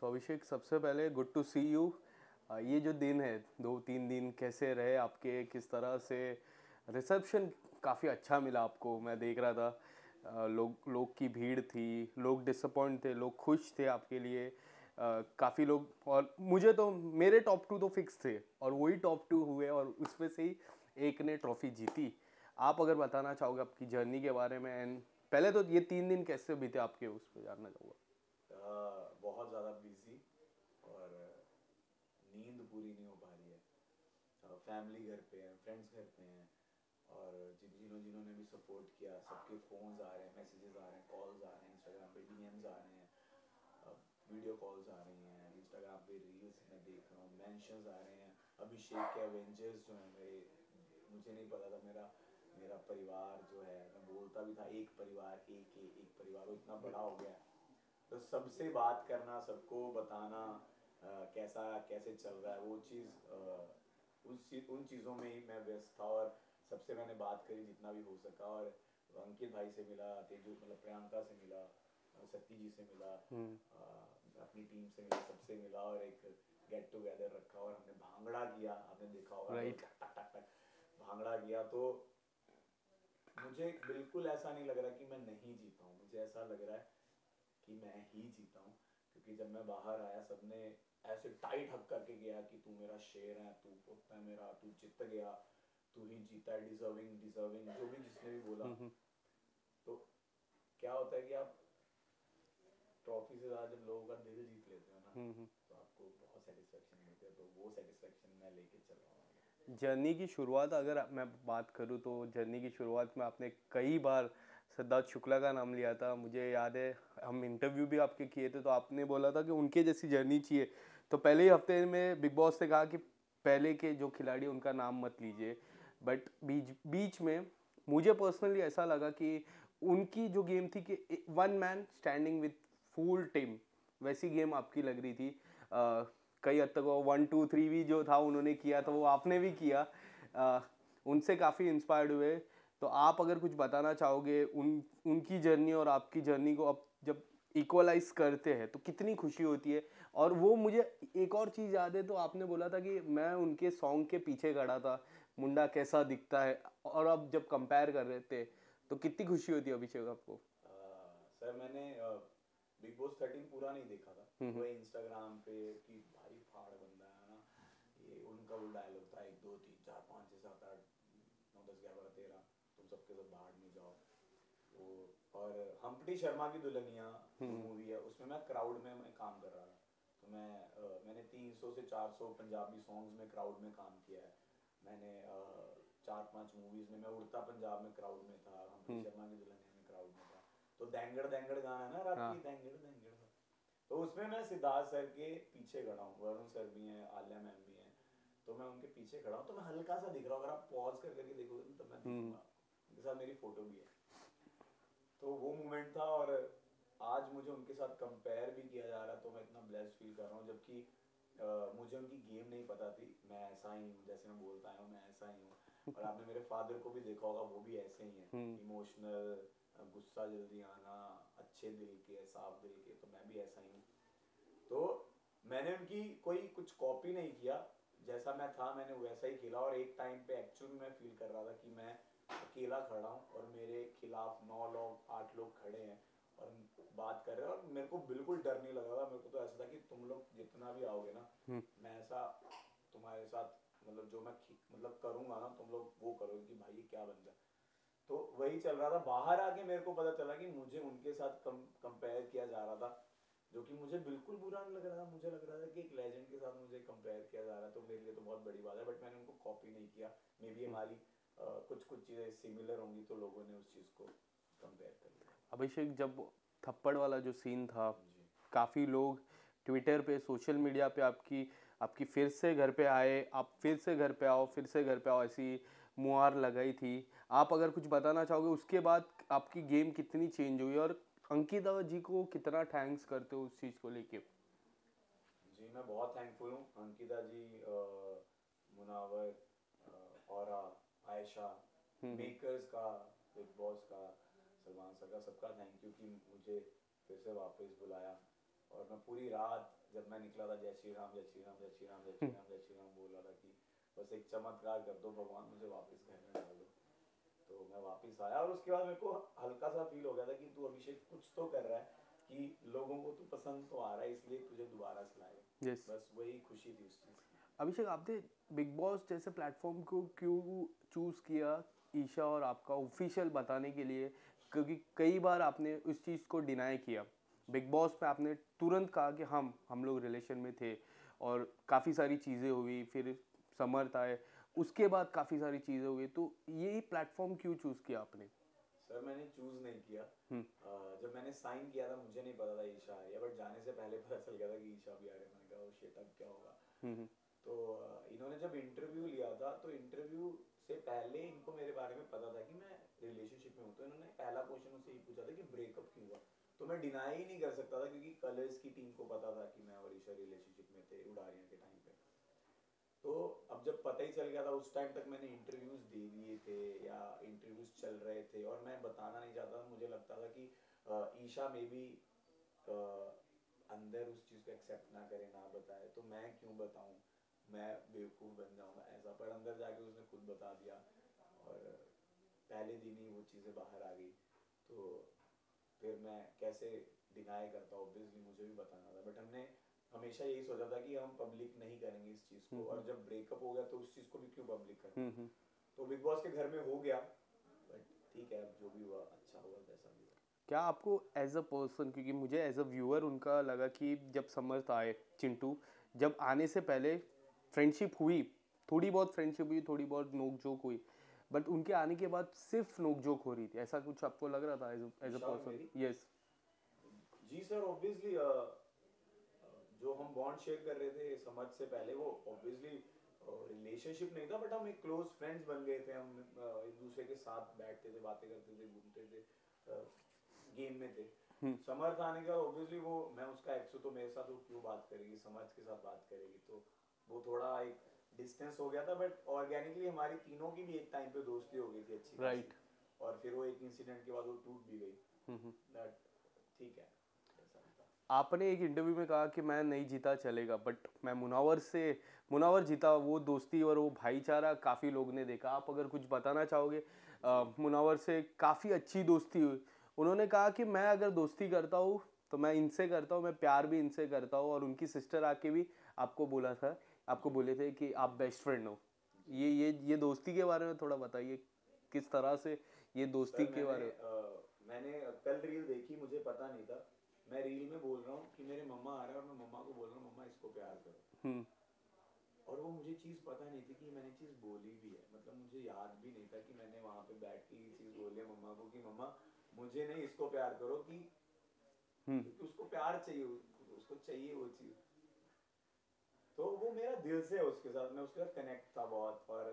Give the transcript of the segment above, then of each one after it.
तो अभिषेक, सबसे पहले गुड टू सी यू। ये जो दिन है, 2-3 दिन कैसे रहे आपके, किस तरह से? रिसेप्शन काफ़ी अच्छा मिला आपको, मैं देख रहा था। लोग लोग की भीड़ थी, लोग डिसअपॉइंट थे, लोग खुश थे आपके लिए। काफ़ी लोग, और मुझे तो मेरे टॉप 2 तो फिक्स थे और वही टॉप 2 हुए और उसमें से ही एक ने ट्रॉफी जीती। आप अगर बताना चाहोगे आपकी जर्नी के बारे में, एंड पहले तो ये 3 दिन कैसे बीते आपके, उस पर जानना चाहूँगा। बहुत ज़्यादा बिजी और नींद पूरी नहीं हो पा रही है। फैमिली घर पे है, फ्रेंड्स घर पे हैं, और जिन्होंने भी सपोर्ट किया सबके फ़ोन्स आ रहे हैं, मैसेजेस आ रहे हैं, कॉल्स आ रहे हैं, इंस्टाग्राम पे डीएम्स आ रहे हैं, वीडियो कॉल्स आ रही हैं, इंस्टाग्राम पे रील्स मैं देख रहा हूँ, मेंशंस आ रहे हैं। अभिषेक के एवेंजर्स जो हैं मेरे, मुझे नहीं पता था मेरा मेरा परिवार जो है, मैं बोलता भी था एक परिवार, एक परिवार, वो इतना बड़ा हो गया है। तो सबसे बात करना, सबको बताना कैसा कैसे चल रहा है, वो चीज़ उन चीज़ों में ही मैं व्यस्त था। और सबसे मैंने बात करी जितना भी हो सका, और अंकित भाई से मिला, तेजू मतलब प्रियंका से मिला, सत्ती जी से मिला, अपनी टीम से मिला, सबसे मिला, और एक गेट टुगेदर रखा और हमने भांगड़ा किया। आपने देखा होगा तो राइट। टक टक टक टक भांगड़ा किया। तो मुझे बिल्कुल ऐसा नहीं लग रहा कि मैं नहीं जीता हूँ, मुझे ऐसा लग रहा है कि मैं ही जीता हूँ। क्योंकि जब मैं बाहर आया सबने ऐसे टाइट हक करके गया कि तू मेरा शेर है, तू पुत्र है मेरा, तू जीत गया, तू ही जीता है, डिजर्विंग डिजर्विंग, जो भी जिसने भी बोला। हम्म। तो क्या होता है कि आप ट्रॉफी से ज़्यादा जब लोगों का दिल जीत लेते हो ना, हम्म। तो आपको बहुत सेटिस्फेक्शन मिलती है। तो वो सेटिस्फेक्शन मैं लेके चल रहा हूँ आगे। जर्नी की शुरुआत अगर मैं बात करूँ तो जर्नी की शुरुआत में आपने कई बार सिद्धार्थ शुक्ला का नाम लिया था। मुझे याद है हम इंटरव्यू भी आपके किए थे, तो आपने बोला था कि उनके जैसी जर्नी चाहिए। तो पहले ही हफ्ते में बिग बॉस ने कहा कि पहले के जो खिलाड़ी उनका नाम मत लीजिए, बट बीच बीच में मुझे पर्सनली ऐसा लगा कि उनकी जो गेम थी कि one man standing with full team, वैसी गेम आपकी लग रही थी। कई हद तक वो 1 2 3 भी जो था उन्होंने किया, तो वो आपने भी किया। उनसे काफ़ी इंस्पायर्ड हुए। तो आप अगर कुछ बताना चाहोगे उनकी जर्नी और आपकी जर्नी को, अब जब इक्वलाइज करते हैं तो कितनी खुशी होती है। और वो मुझे एक और चीज़ याद है, तो आपने बोला था कि मैं उनके सॉन्ग के पीछे खड़ा था, मुंडा कैसा दिखता है, और अब जब कंपेयर कर रहे थे तो कितनी खुशी होती है अभिषेक आपको? सर मैंने बिग बॉस 13 पूरा नहीं देखा था। हम्म। वही इंस्टाग्राम पे कि भाई फाड़ बंदा है ना, ये उनका वो डायलॉग था 1 2 3 4 5 6 7 8 9 10 11 13, तुम सबके सब बाहर नहीं जाओ। वो और हम्प्टी शर्मा की दुल्हनिया जो हम्म। मूवी है, उसमें मैं क्राउड में मैं काम कर रहा था। तो मैंने 300 से 400 पंजाबी सॉन्ग्स में क्राउड में काम किया है। मैंने 4 5 मूवीज में, मैं उड़ता पंजाब में क्राउड में था, हम्प्टी हम्म। शर्मा की दुल्हनिया में क्राउड में था। तो देंगड़ देंगड़ गाना है ना, राती हाँ। देंगड़ देंगड़, तो उसमें मैं सिद्धार्थ सर के पीछे खड़ा हूँ, वरुण सर भी हैं, आलिया मैम भी हैं। तो मैं उनके पीछे खड़ा हूँ, तो मैं हल्का सा दिख रहा हूँ। अगर आप पॉज कर करके देखोगे तो मैं हम्म। दिखूंगा आपको, उनके साथ मेरी फोटो भी है। तो वो मोमेंट था। और आज मुझे उनके साथ कंपेयर भी किया जा रहा है, तो मैं इतना ब्लेस्ड फील कर रहा हूँ। जबकि मुझे उनकी गेम नहीं पता थी। मैं ऐसा ही हूँ, जैसे मैं बोलता आया हूँ मैं ऐसा ही हूँ। और आपने मेरे फादर को भी देखा होगा, वो भी ऐसे ही हैं, हम्म। इमोशनल, गुस्सा जल्दी आना, अच्छे दिल के, साफ दिल के। तो मैं भी ऐसा ही हूँ। तो मैंने उनकी कोई कुछ कॉपी नहीं किया, जैसा मैं था मैंने वैसा ही खेला। और एक टाइम पे एक्चुअली मैं फील कर रहा था कि मैं अकेला खड़ा हूँ और मेरे खिलाफ 9 लोग 8 लोग खड़े हैं और बात कर रहे हैं, और मेरे को बिल्कुल डर नहीं लग रहा था। मेरे को तो ऐसा था कि तुम लोग जितना भी आओगे ना, हम्म। मैं ऐसा तुम्हारे साथ मतलब जो मैं मतलब करूंगा ना, तुम लोग वो करोगे कि भाई ये क्या बंदा है। तो वही चल रहा था। बाहर आके मेरे को पता चला कि मुझे उनके साथ कंपेयर किया जा रहा था, जो कि मुझे बिल्कुल बुरा नहीं लग रहा था। मुझे लग रहा था कि एक लेजेंड के साथ मुझे कंपेयर किया जा रहा है, तो मेरे लिए तो बहुत बड़ी बात है। बट मैंने उनको कॉपी नहीं किया। मे बी हमारी कुछ कुछ चीज़ें सिमिलर होंगी, तो लोगों ने उस चीज़ को कंपेयर कर लिया। अभिषेक, जब थप्पड़ वाला जो सीन था, जी। काफ़ी लोग ट्विटर पे, सोशल मीडिया पे आपकी आपकी फिर से घर पे आए, आप फिर से घर पे आओ, फिर से घर पे आओ, ऐसी मुहार लगाई थी। आप अगर कुछ बताना चाहोगे उसके बाद आपकी गेम कितनी चेंज हुई, और अंकिता जी को कितना थैंक्स करते हो उस चीज़ को लेके? जी मैं बहुत थैंकफुल हूँ अंकिता जी, मुनावर, और आयशा, हम्म। मेकर्स का, बिग बॉस का, सलमान सर का, सबका थैंक यू कि मुझे फिर से वापस बुलाया। और मैं पूरी रात जब मैं निकला था, जय श्री राम जय श्री राम जय श्री राम जय श्री राम जय श्री राम बोल रहा था कि बस एक चमत्कार कर दो भगवान, मुझे वापस घर में डाल दो। तो मैं वापस आया और उसके बाद मेरे को हल्का सा फील हो गया था कि तू अभिषेक कुछ तो कर रहा है, कि लोगों को तू पसंद तो आ रहा है, इसलिए तुझे दोबारा से लाएगा। यस। बस वही खुशी थी उस चीज़ की। अभिषेक, आपने बिग बॉस जैसे प्लेटफॉर्म को क्यों चूज़ किया ईशा और आपका ऑफिशियल बताने के लिए? क्योंकि कई बार आपने उस चीज़ को डिनाई किया। बिग बॉस पे आपने तुरंत कहा कि हम लोग रिलेशन में थे और काफ़ी सारी चीज़ें हुई, फिर समर्थ आए, उसके बाद काफ़ी सारी चीज़ें हुई, तो यही प्लेटफॉर्म क्यों चूज़ किया आपने? सर मैंने चूज नहीं किया। जब मैंने साइन किया था मुझे नहीं पता था ईशा आ रही है, बट जाने से पहले पता चल गया था कि ईशा भी आ रही है। मैंने कहा ओ शिट, अब क्या होगा। तो इन्होंने जब इंटरव्यू लिया था, तो इंटरव्यू से पहले इनको मेरे बारे में पता था कि मैं रिलेशनशिप में हूँ। तो इन्होंने पहला क्वेश्चन मुझसे ये पूछा था कि ब्रेकअप क्यों हुआ। तो मैं डिनाई ही नहीं कर सकता था, क्योंकि कलर्स की टीम को पता था कि मैं और ईशा रिलेशनशिप में थे उड़ारियां के टाइम पे। तो अब जब पता ही चल गया था, उस टाइम तक मैंने इंटरव्यूज दे दिए थे या इंटरव्यूज चल रहे थे, और मैं बताना नहीं चाहता था। मुझे लगता था कि ईशा में भी अंदर उस चीज़ को एक्सेप्ट ना करे, ना बताए, तो मैं क्यों बताऊं, मैं बेवकूफ़ बन जाऊंगा ऐसा। पर अंदर जाके उसने खुद बता दिया और पहले दिन ही वो चीज़ें बाहर आ गई। तो फिर मैं कैसे डिनाई करता, ऑब्वियसली मुझे भी बताना था। बट हमने हमेशा यही सोचा था कि हम पब्लिक नहीं करेंगे इस चीज़ को, और जब ब्रेकअप हो गया तो उस चीज़ को भी क्यों पब्लिक करना। तो बिग बॉस के घर में हो गया, बट ठीक है, अब जो भी हुआ अच्छा हुआ, जैसा भी हुआ। क्या आपको एज अ पर्सन, क्योंकि मुझे एज अ व्यूअर उनका लगा कि जब समर्थ आए, चिंटू, जब आने से पहले फ्रेंडशिप हुई, थोड़ी बहुत फ्रेंडशिप हुई, थोड़ी बहुत नोक झोंक हुई, बट उनके आने के बाद सिर्फ नोक झोंक हो रही थी, ऐसा कुछ आपको लग रहा था एज अ ईशा और पर्सन? मेरी, यस। जी सर, ऑब्वियसली जो हम बॉन्ड शेयर कर रहे थे समझ से पहले, वो ऑब्वियसली रिलेशनशिप नहीं था, बट हम एक क्लोज फ्रेंड्स बन गए थे। हम एक दूसरे के साथ बैठते थे, बातें करते थे, घूमते थे, गेम में थे। समर्थ आने के बाद ऑब्वियसली वो, मैं उसका एक्स हूं तो मेरे साथ वो क्यों बात करेगी, समर्थ के साथ बात करेगी, तो वो थोड़ा एक डिस्टेंस हो गया था। बट ऑर्गेनिकली हमारी तीनों की भी एक टाइम पे दोस्ती हो गई थी अच्छी खासी। राइट। और फिर वो एक इंसिडेंट के बाद वो टूट भी गई। दैट ठीक है, ऐसा भी था। आपने एक इंटरव्यू में कहा कि मैं नहीं जीता चलेगा, बट मैं मुनावर जीता। वो दोस्ती और वो भाईचारा काफ़ी लोग ने देखा। आप अगर कुछ बताना चाहोगे? मुनावर से काफ़ी अच्छी दोस्ती हुई। उन्होंने कहा कि मैं अगर दोस्ती करता हूँ तो मैं इनसे करता हूँ, मैं प्यार भी इनसे करता हूँ, और उनकी सिस्टर आके भी आपको बोले थे कि आप बेस्ट फ्रेंड हो। ये दोस्ती के बारे में थोड़ा बताइए, किस तरह से ये दोस्ती सर के बारे मैंने कल रील देखी, मुझे पता नहीं था। मैं रील में बोल रहा हूँ कि मेरे मम्मा आ रहा है, और मैं मम्मा को बोल रहा हूँ मम्मा इसको प्यार करो। में? और वो मुझे चीज़ पता नहीं थी कि मैंने चीज़ बोली भी है। मतलब मुझे याद भी नहीं था कि मैंने वहाँ पे बैठ के ये चीज़ बोली है मम्मा को कि मम्मा मुझे नहीं, इसको प्यार करो, कि क्योंकि उसको प्यार चाहिए, उसको चाहिए वो चीज़। तो वो मेरा दिल से है उसके साथ, मैं उसके साथ कनेक्ट था बहुत। और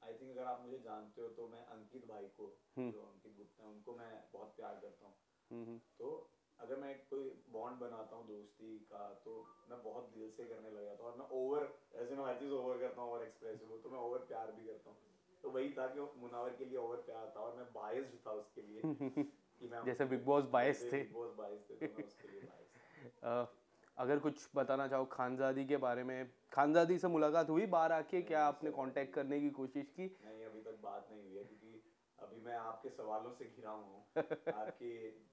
आई थिंक अगर आप मुझे जानते हो तो मैं अंकित भाई को, जो अंकित गुप्ता है, उनको मैं बहुत प्यार करता हूँ। तो अगर मैं कोई बॉन्ड बनाता हूँ दोस्ती का, तो मैं बहुत दिल से करने लग जाता हूँ। और मैं ओवर, ऐसे मैं हर चीज़ ओवर करता हूँ, ओवर एक्सप्रेसिव हूँ, तो मैं ओवर प्यार भी करता हूँ। तो वही था कि मुनावर के लिए ओवर प्यार था, और मैं बायस्ड था उसके लिए कि मैं जैसे बिग बॉस बायस थे। बिग बॉस बायस थे, तो मैं उसके लिए बायस था। अगर कुछ बताना चाहो खानजादी के बारे में, खानजादी से मुलाकात हुई बाहर आके? क्या आपने कांटेक्ट करने की कोशिश की? नहीं, अभी तक बात नहीं हुई है, क्योंकि अभी मैं आपके सवालों से घिरा हुआ हूँ। आपके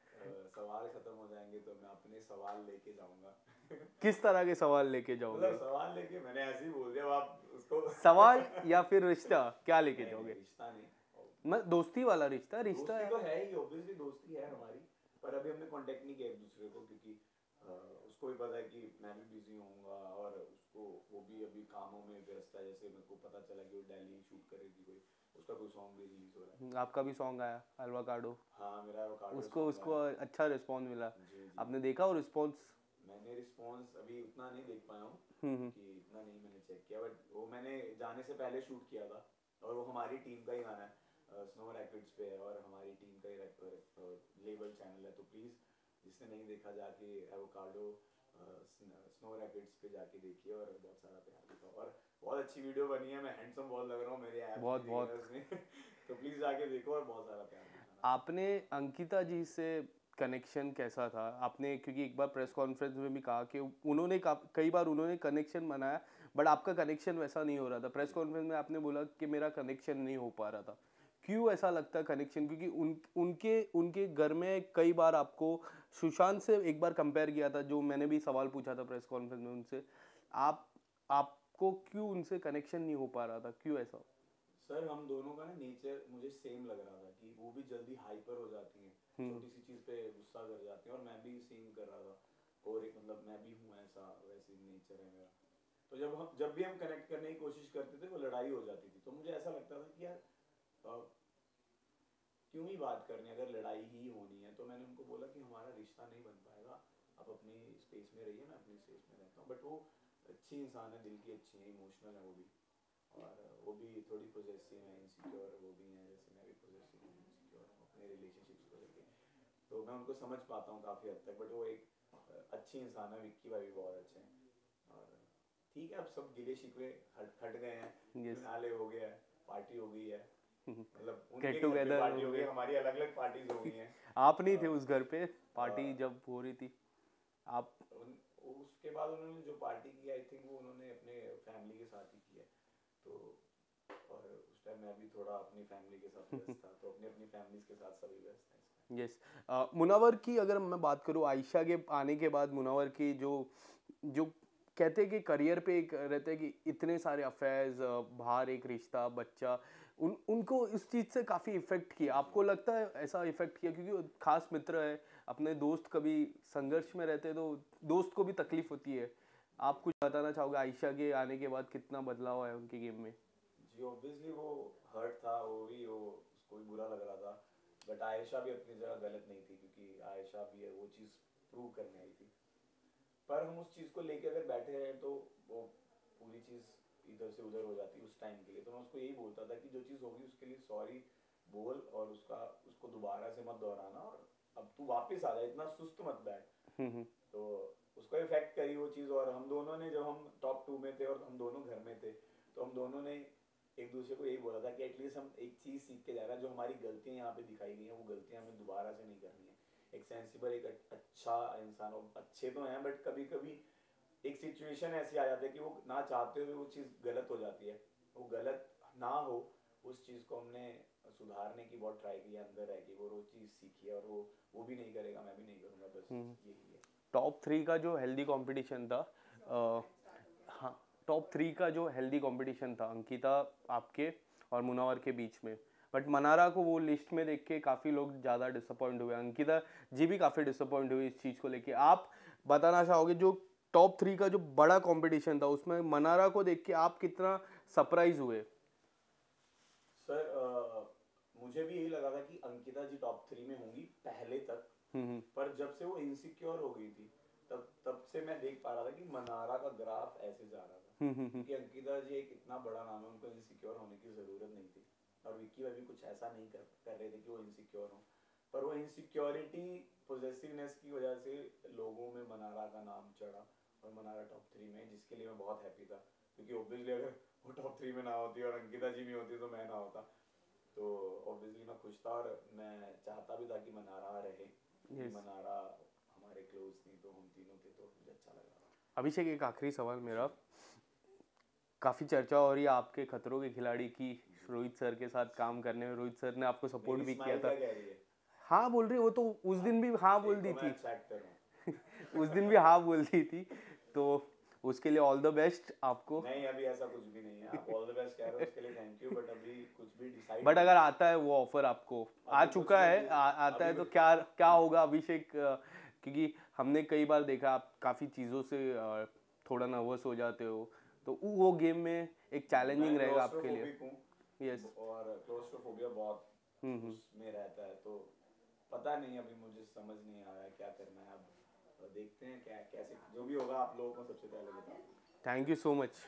सवाल खत्म हो जाएंगे तो मैं अपने सवाल लेके जाऊंगा। किस तरह के सवाल लेके जाओगे? मतलब सवाल लेके, मैंने ऐसे ही बोल दिया, अब आप उसको सवाल या फिर रिश्ता, क्या लेके नहीं, जाओगे? रिश्ता नहीं। मैं दोस्ती वाला रिश्ता दोस्ती तो है ही, ऑब्वियसली दोस्ती है हमारी। पर अभी हमने कांटेक्ट नहीं किया एक दूसरे को, क्योंकि उसको भी पता है कि मैं भी बिजी होऊंगा, और उसको, वो भी अभी कामों में व्यस्त है। जैसे मेरे को पता चला कि वो दिल्ली शूट कर रही थी, कोई उसका कोई सॉन्ग भी रिलीज हो रहा है। आपका भी सॉन्ग आया एवोकाडो, हाँ, मेरा एवोकाडो उसको सॉन्ग उसको आया। अच्छा रिस्पॉन्स मिला। जी जी। आपने देखा वो रिस्पॉन्स? मैंने रिस्पॉन्स अभी उतना नहीं देख पाया हूँ, हम्म। कि इतना नहीं मैंने चेक किया। बट वो मैंने जाने से पहले शूट किया था, और वो हमारी टीम का ही गाना है, स्नो रैकेट्स पे है, और हमारी टीम का ही लेबल चैनल है। तो प्लीज़ जिसने नहीं देखा जाके एवोकाडो स्नो रैकेट्स पे जाके देखिए, और बहुत सारा प्यार दिखाओ। और बहुत अच्छी वीडियो बनी है, मैं हैंडसम बहुत लग रहा हूँ, मेरे ऐप बहुत भी दिख रहा बहुत। है उसमें। तो प्लीज़ जाके देखो और बहुत सारा प्यार दिखाना। आपने अंकिता जी से कनेक्शन कैसा था आपने, क्योंकि एक बार प्रेस कॉन्फ्रेंस में भी कहा कि उन्होंने कई बार उन्होंने कनेक्शन बनाया बट आपका कनेक्शन वैसा नहीं हो रहा था। प्रेस कॉन्फ्रेंस में आपने बोला कि मेरा कनेक्शन नहीं हो पा रहा था, क्यों ऐसा लगता है कनेक्शन? क्योंकि उनके उनके घर में कई बार आपको सुशांत से एक बार कंपेयर किया था, जो मैंने भी सवाल पूछा था प्रेस कॉन्फ्रेंस में उनसे। आपको क्यों उनसे कनेक्शन नहीं हो पा रहा था, क्यों ऐसा? सर हम दोनों का ना नेचर मुझे सेम लग रहा था कि वो भी जल्दी हाइपर हो जाती हैं, छोटी सी चीज़ पे गुस्सा कर जाती हैं, और मैं भी सेम कर रहा था। और एक मतलब मैं भी हूँ ऐसा, वैसे नेचर है मेरा। तो जब भी हम कनेक्ट करने की कोशिश करते थे वो लड़ाई हो जाती थी। तो मुझे ऐसा लगता था कि यार क्यों ही बात करनी, अगर लड़ाई ही होनी है। तो मैंने उनको बोला कि हमारा रिश्ता नहीं बन पाएगा, आप अपनी स्पेस में रहिए, मैं अपनी स्पेस में रहता हूँ। बट वो अच्छी इंसान है, दिल की अच्छी है, इमोशनल है वो भी, और वो भी थोड़ी पॉजेसिव है, इनसिक्योर वो भी हैं, जैसे मैं भी पॉजेसिव हूँ, इनसिक्योर हूँ अपने रिलेशनशिप्स को लेके। तो मैं उनको समझ पाता हूँ काफ़ी हद तक। बट वो एक अच्छी इंसान है, विक्की भाई भी बहुत अच्छे हैं। और ठीक है, अब सब गिले शिकवे हट हट गए हैं, फिनाले हो गया है, पार्टी हो गई है, मतलब उनके गेट घर पे टुगेदर पार्टी हो हो गई, गए। हमारी अलग अलग पार्टीज हो गई हैं। आप नहीं थे उस घर पे पार्टी जब हो रही थी? आप उसके बाद उन्होंने जो पार्टी की, आई थिंक वो उन्होंने अपने फैमिली के साथ ही की है। तो और उस टाइम मैं भी थोड़ा अपनी फैमिली के साथ व्यस्त था, तो अपनी अपनी फैमिलीज के साथ सभी व्यस्त हैं। यस। मुनावर की अगर मैं बात करूँ, आयशा के आने के बाद मुनावर की जो जो कहते हैं कि करियर पे एक रहते हैं कि इतने सारे अफेयर्स, बाहर एक रिश्ता, बच्चा, उनको इस चीज़ से काफ़ी इफेक्ट किया। आपको लगता है ऐसा इफेक्ट किया? क्योंकि वो खास मित्र है, अपने दोस्त कभी संघर्ष में रहते हैं तो दोस्त को भी तकलीफ होती है। आप कुछ बताना चाहोगे आयशा के आने के बाद कितना बदलाव है उनके गेम में? जी ऑब्वियसली वो हर्ट था, वो भी, वो उसको भी बुरा लग रहा था। बट आयशा भी अपनी जगह गलत नहीं थी, क्योंकि आयशा भी है वो चीज़ प्रूव करने आई थी। पर हम उस चीज़ को लेके अगर बैठे रहे तो वो पूरी चीज़ इधर से उधर हो जाती उस टाइम के लिए। तो मैं उसको यही बोलता था कि जो चीज़ होगी उसके लिए सॉरी बोल, और उसको दोबारा से मत दोहराना, और अब तू वापस आ जा, इतना सुस्त मत बैठ। तो उसको इफेक्ट करी वो चीज़। और हम दोनों ने, जब हम टॉप 2 में थे और हम दोनों घर में थे, तो हम दोनों ने एक दूसरे को यही बोला था कि एटलीस्ट हम एक चीज़ सीख के जा रहे हैं, जो हमारी गलतियाँ यहाँ पे दिखाई गई हैं वो गलतियाँ हमें दोबारा से नहीं करनी है। एक सेंसिबल, एक अच्छा इंसान, और अच्छे तो हैं बट कभी कभी एक सिचुएशन ऐसी आ जाती है कि वो ना चाहते हुए वो चीज़ गलत हो जाती है। वो गलत ना हो, उस चीज़ को हमने सुधारने की बहुत ट्राई की है अंदर रह के, वो चीज़ सीखी है। और वो भी नहीं करेगा, मैं भी नहीं करूँगा, बस यही है। टॉप 3 का जो हेल्दी कंपटीशन था, हाँ, टॉप 3 का जो हेल्दी कंपटीशन था अंकिता, आपके और मुनावर के बीच में, बट मनारा को वो लिस्ट में देख के काफ़ी लोग ज़्यादा डिसअपॉइंट हुए, अंकिता जी भी काफ़ी डिसअपॉइंट हुई इस चीज़ को लेके। आप बताना चाहोगे जो टॉप 3 का जो बड़ा कंपटीशन था उसमें मनारा को देख के आप कितना सरप्राइज हुए? सर मुझे भी यही लगा था कि अंकिता जी टॉप 3 में होंगी पहले तक। पर जब से वो इनसिक्योर हो गई थी, तब से मैं देख पा रहा था कि मनारा का ग्राफ ऐसे जा रहा था। क्योंकि अंकिता जी एक इतना बड़ा नाम है, उनको इनसिक्योर होने की जरूरत नहीं थी। और विक्की भाई भी कुछ ऐसा नहीं कर रहे थे कि वो इनसिक्योर हो। पर वो इनसिक्योरिटी, पॉजेसिवनेस की वजह से लोगों में मनारा का नाम चढ़ा, और मनारा टॉप 3 में, जिसके लिए मैं बहुत हैप्पी था। क्योंकि ऑब्वियसली अगर वो टॉप 3 में ना होती और अंकिता जी में होती तो मैं ना होता। तो ऑब्वियसली मैं खुश था, और मैं चाहता भी था कि मनारा रहे। Yes. मनारा हमारे क्लोज थी, तो हम तीनों थे, तो मुझे अच्छा लग रहा था। अभिषेक, एक आखिरी सवाल मेरा, काफ़ी चर्चा हो रही है आपके खतरों के खिलाड़ी की, रोहित सर के साथ काम करने में। रोहित सर ने आपको सपोर्ट भी किया था। क्या कह रही है? हाँ बोल रही, वो तो उस दिन भी हाँ बोल दी देखो, थी। मैं अच्छा एक्टर हूँ। उस दिन भी हाँ बोल दी थी, तो उसके लिए ऑल द बेस्ट आपको। नहीं, अभी ऐसा कुछ भी नहीं है। आप ऑल द बेस्ट कह रहे हो, उसके लिए थैंक यू, बट अभी कुछ भी डिसाइड। बट अगर आता है वो ऑफर आपको, आ चुका है, आता है, तो क्या क्या होगा अभिषेक? क्योंकि हमने कई बार देखा आप काफ़ी चीज़ों से थोड़ा नर्वस हो जाते हो, तो वो गेम में एक चैलेंजिंग रहेगा आपके लिए। यस। और क्लोस्ट्रोफोबिया बहुत उसमें रहता है, तो पता नहीं, अभी मुझे समझ नहीं आ रहा है क्या करना है। अब देखते हैं क्या कैसे जो भी होगा, आप लोगों को सबसे पहले बताऊंगा। Thank you so much.